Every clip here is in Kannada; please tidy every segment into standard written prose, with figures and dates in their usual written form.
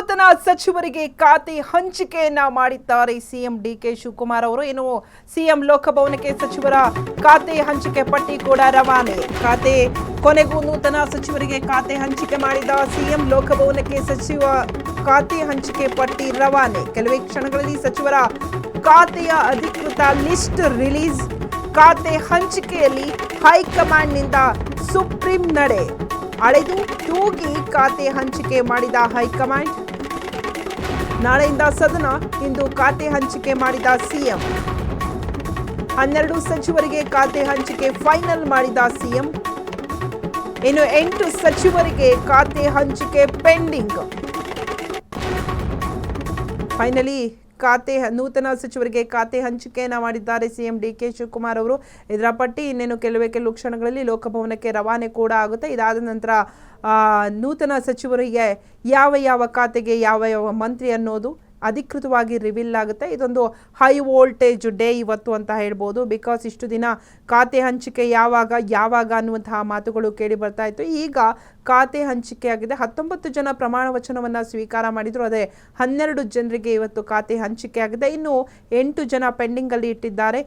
ನೂತನ ಸಚಿವರಿಗೆ ಖಾತೆ ಹಂಚಿಕೆಯನ್ನ ಮಾಡಿದ್ದಾರೆ ಸಿಎಂ ಡಿಕೆ ಶಿವಕುಮಾರ್ ಅವರು. ಇನ್ನು ಸಿಎಂ ಲೋಕಭವನಕ್ಕೆ ಸಚಿವರ ಖಾತೆ ಹಂಚಿಕೆ ಪಟ್ಟಿ ಕೂಡ ರವಾನೆ. ಕೊನೆಗೂ ನೂತನ ಸಚಿವರಿಗೆ ಖಾತೆ ಹಂಚಿಕೆ ಮಾಡಿದ ಸಿಎಂ ಲೋಕಭವನಕ್ಕೆ ಸಚಿವ ಖಾತೆ ಹಂಚಿಕೆ ಪಟ್ಟಿ ರವಾನೆ. ಕೆಲವೇ ಕ್ಷಣಗಳಲ್ಲಿ ಸಚಿವರ ಖಾತೆಯ ಅಧಿಕೃತ ಲಿಸ್ಟ್ ರಿಲೀಸ್. ಖಾತೆ ಹಂಚಿಕೆಯಲ್ಲಿ ಹೈಕಮಾಂಡ್ನಿಂದ ಸುಪ್ರೀಂ ನಡೆ. ಅಳೆದು ತೂಗಿ ಖಾತೆ ಹಂಚಿಕೆ ಮಾಡಿದ ಹೈಕಮಾಂಡ್. ನಾಳೆಯಿಂದ ಸದನ, ಇಂದು ಖಾತೆ ಹಂಚಿಕೆ ಮಾಡಿದ ಸಿಎಂ. 12 ಸಚಿವರಿಗೆ ಖಾತೆ ಹಂಚಿಕೆ ಫೈನಲ್ ಮಾಡಿದ ಸಿಎಂ. ಇನ್ನು 8 ಸಚಿವರಿಗೆ ಖಾತೆ ಹಂಚಿಕೆ ಪೆಂಡಿಂಗ್. ಫೈನಲಿ ನೂತನ ಸಚಿವರಿಗೆ ಖಾತೆ ಹಂಚಿಕೆಯನ್ನ ಮಾಡಿದ್ದಾರೆ ಸಿಎಂ ಡಿಕೆ ಶಿವಕುಮಾರ್ ಅವರು. ಇದರ ಪಟ್ಟಿ ಇನ್ನೇನು ಕೆಲವು ಕ್ಷಣಗಳಲ್ಲಿ ಲೋಕಭವನಕ್ಕೆ ರವಾನೆ ಕೂಡ ಆಗುತ್ತೆ. ಇದಾದ ನಂತರ ನೂತನ ಸಚಿವರಿಗೆ ಯಾವ ಖಾತೆಗೆ ಯಾವ ಮಂತ್ರಿ ಅನ್ನೋದು ಅಧಿಕೃತವಾಗಿ ರಿವೀಲ್ ಆಗುತ್ತೆ. ಇದೊಂದು ಹೈ ವೋಲ್ಟೇಜ್ ಡೇ ಇವತ್ತು ಅಂತ ಹೇಳ್ಬೋದು. ಬಿಕಾಸ್ ಇಷ್ಟು ದಿನ ಖಾತೆ ಹಂಚಿಕೆ ಯಾವಾಗ ಅನ್ನುವಂತಹ ಮಾತುಗಳು ಕೇಳಿ ಬರ್ತಾ ಇತ್ತು. ಈಗ ಖಾತೆ ಹಂಚಿಕೆ ಆಗಿದೆ. 19 ಜನ ಪ್ರಮಾಣ ವಚನವನ್ನು ಸ್ವೀಕಾರ ಮಾಡಿದ್ರು. ಅದೇ 12 ಜನರಿಗೆ ಇವತ್ತು ಖಾತೆ ಹಂಚಿಕೆ ಆಗಿದೆ. ಇನ್ನು 8 ಜನ ಪೆಂಡಿಂಗ್ ಅಲ್ಲಿ ಇಟ್ಟಿದ್ದಾರೆ.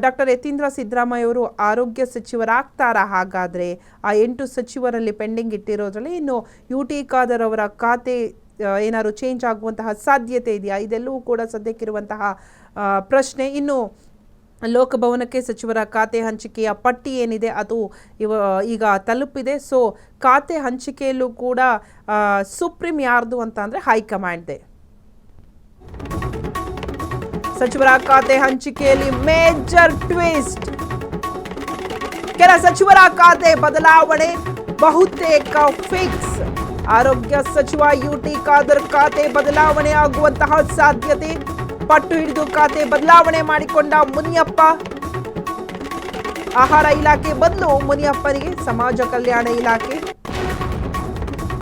ಡಾಕ್ಟರ್ ಯತೀಂದ್ರ ಸಿದ್ದರಾಮಯ್ಯ ಅವರು ಆರೋಗ್ಯ ಸಚಿವರಾಗ್ತಾರಾ? ಹಾಗಾದ್ರೆ ಆ 8 ಸಚಿವರಲ್ಲಿ ಪೆಂಡಿಂಗ್ ಇಟ್ಟಿರೋದ್ರಲ್ಲಿ ಇನ್ನು UT ಖಾದರ್ ಅವರ ಖಾತೆ ಏನಾದ್ರು ಚೇಂಜ್ ಆಗುವಂತಹ ಸಾಧ್ಯತೆ ಇದೆಯಾ? ಇದೆಲ್ಲವೂ ಕೂಡ ಸದ್ಯಕ್ಕಿರುವಂತಹ ಪ್ರಶ್ನೆ. ಇನ್ನು ಲೋಕಭವನಕ್ಕೆ ಸಚಿವರ ಖಾತೆ ಹಂಚಿಕೆಯ ಪಟ್ಟಿ ಏನಿದೆ ಅದು ಈಗ ತಲುಪಿದೆ. ಸೊ ಖಾತೆ ಹಂಚಿಕೆಯಲ್ಲೂ ಕೂಡ ಸುಪ್ರೀಂ ಯಾರ್ದು ಅಂತ ಅಂದರೆ ಹೈಕಮಾಂಡ್ದೆ. ಸಚಿವರ ಖಾತೆ ಹಂಚಿಕೆಯಲ್ಲಿ ಮೇಜರ್ ಟ್ವಿಸ್ಟ್. ಕೆಲ ಸಚಿವರ ಖಾತೆ ಬದಲಾವಣೆ ಬಹುತೇಕ ಫಿಕ್ಸ್. ಆರೋಗ್ಯ ಸಚಿವ UT ಖಾದರ್ ಖಾತೆ ಬದಲಾವಣೆ ಆಗುವಂತಹ ಸಾಧ್ಯತೆ. ಪಟ್ಟು ಹಿಡಿದು ಖಾತೆ ಬದಲಾವಣೆ ಮಾಡಿಕೊಂಡ ಮುನಿಯಪ್ಪ. ಆಹಾರ ಇಲಾಖೆ ಬದಲು ಮುನಿಯಪ್ಪನಿಗೆ ಸಮಾಜ ಕಲ್ಯಾಣ ಇಲಾಖೆ,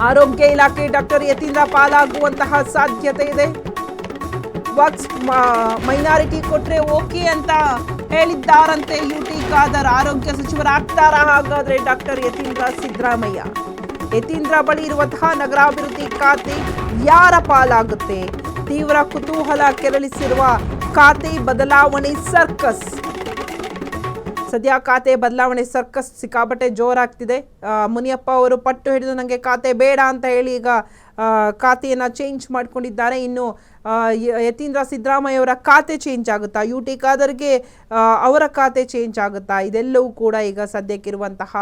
ಆರೋಗ್ಯ ಇಲಾಖೆ ಡಾಕ್ಟರ್ ಯತೀಂದ್ರ ಪಾಲಾಗುವಂತಹ ಸಾಧ್ಯತೆ ಇದೆ. ವಕ್ಫ್ ಮೈನಾರಿಟಿ ಕೊಟ್ರೆ ಓಕೆ ಅಂತ ಹೇಳಿದ್ದಾರಂತೆ UT ಖಾದರ್. ಆರೋಗ್ಯ ಸಚಿವರಾಗ್ತಾರಾ ಹಾಗಾದ್ರೆ ಡಾಕ್ಟರ್ ಯತೀಂದ್ರ ಸಿದ್ದರಾಮಯ್ಯ? ಯತೀಂದ್ರ ಬಳಿ ಇರುವಂತಹ ನಗರಾಭಿವೃದ್ಧಿ ಖಾತೆ ಯಾರ ಪಾಲಾಗುತ್ತೆ? ತೀವ್ರ ಕುತೂಹಲ ಕೆರಳಿಸಿರುವ ಖಾತೆ ಬದಲಾವಣೆ ಸರ್ಕಸ್. ಸದ್ಯ ಖಾತೆ ಬದಲಾವಣೆ ಸರ್ಕಸ್ ಸಿಕ್ಕಾಪಟ್ಟೆ ಜೋರಾಗ್ತಿದೆ. ಮುನಿಯಪ್ಪ ಅವರು ಪಟ್ಟು ಹಿಡಿದು ನನಗೆ ಖಾತೆ ಬೇಡ ಅಂತ ಹೇಳಿ ಈಗ ಖಾತೆಯನ್ನು ಚೇಂಜ್ ಮಾಡ್ಕೊಂಡಿದ್ದಾರೆ. ಇನ್ನು ಯತೀಂದ್ರ ಸಿದ್ದರಾಮಯ್ಯ ಅವರ ಖಾತೆ ಚೇಂಜ್ ಆಗುತ್ತಾ? UT ಖಾದರ್ಗೆ ಅವರ ಖಾತೆ ಚೇಂಜ್ ಆಗುತ್ತಾ? ಇದೆಲ್ಲವೂ ಕೂಡ ಈಗ ಸದ್ಯಕ್ಕಿರುವಂತಹ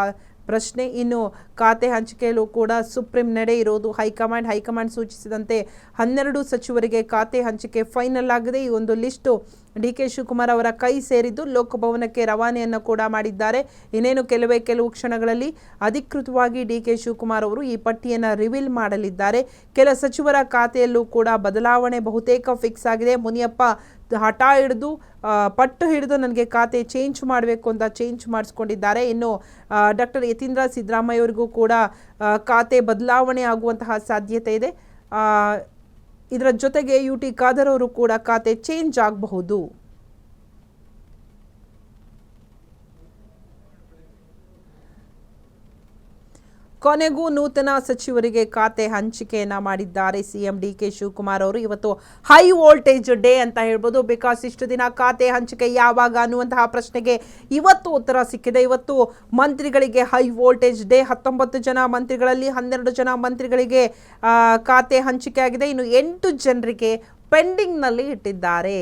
ಪ್ರಶ್ನೆ. ಇನ್ನು ಖಾತೆ ಹಂಚಿಕೆಯಲ್ಲೂ ಕೂಡ ಸುಪ್ರೀಂ ನಡೆ ಇರೋದು. ಹೈಕಮಾಂಡ್ ಸೂಚಿಸಿದಂತೆ 12 ಸಚಿವರಿಗೆ ಖಾತೆ ಹಂಚಿಕೆ ಫೈನಲ್ ಆಗಿದೆ. ಈ ಒಂದು ಲಿಸ್ಟು DK ಶಿವಕುಮಾರ್ ಅವರ ಕೈ ಸೇರಿದ್ದು ಲೋಕಭವನಕ್ಕೆ ರವಾನೆಯನ್ನು ಕೂಡ ಮಾಡಿದ್ದಾರೆ. ಇನ್ನೇನು ಕೆಲವು ಕ್ಷಣಗಳಲ್ಲಿ ಅಧಿಕೃತವಾಗಿ DK ಶಿವಕುಮಾರ್ ಅವರು ಈ ಪಟ್ಟಿಯನ್ನು ರಿವೀಲ್ ಮಾಡಲಿದ್ದಾರೆ. ಕೆಲ ಸಚಿವರ ಖಾತೆಯಲ್ಲೂ ಕೂಡ ಬದಲಾವಣೆ ಬಹುತೇಕ ಫಿಕ್ಸ್ ಆಗಿದೆ. ಮುನಿಯಪ್ಪ ಪಟ್ಟು ಹಿಡಿದು ನನಗೆ ಖಾತೆ ಚೇಂಜ್ ಮಾಡಬೇಕು ಅಂತ ಚೇಂಜ್ ಮಾಡಿಸ್ಕೊಂಡಿದ್ದಾರೆ. ಇನ್ನು ಡಾಕ್ಟರ್ ಯತೀಂದ್ರ ಸಿದ್ದರಾಮಯ್ಯ ಅವರಿಗೂ ಕೂಡ ಖಾತೆ ಬದಲಾವಣೆ ಆಗುವಂತಹ ಸಾಧ್ಯತೆ ಇದೆ. ಇದರ ಜೊತೆಗೆ UT ಖಾದರ್ ಅವರು ಕೂಡ ಖಾತೆ ಚೇಂಜ್ ಆಗಬಹುದು. ಕೊನೆಗೂ ನೂತನ ಸಚಿವರಿಗೆ ಖಾತೆ ಹಂಚಿಕೆಯನ್ನ ಮಾಡಿದ್ದಾರೆ ಸಿಎಂ DK ಶಿವಕುಮಾರ್ ಅವರು. ಇವತ್ತು ಹೈ ವೋಲ್ಟೇಜ್ ಡೇ ಅಂತ ಹೇಳ್ಬೋದು. ಬಿಕಾಸ್ ಇಷ್ಟು ದಿನ ಖಾತೆ ಹಂಚಿಕೆ ಯಾವಾಗ ಅನ್ನುವಂತಹ ಪ್ರಶ್ನೆಗೆ ಇವತ್ತು ಉತ್ತರ ಸಿಕ್ಕಿದೆ. ಇವತ್ತು ಮಂತ್ರಿಗಳಿಗೆ ಹೈ ವೋಲ್ಟೇಜ್ ಡೇ. 19 ಜನ ಮಂತ್ರಿಗಳಲ್ಲಿ 12 ಜನ ಮಂತ್ರಿಗಳಿಗೆ ಖಾತೆ ಹಂಚಿಕೆ ಆಗಿದೆ. ಇನ್ನು 8 ಜನರಿಗೆ ಪೆಂಡಿಂಗ್ನಲ್ಲಿ ಇಟ್ಟಿದ್ದಾರೆ.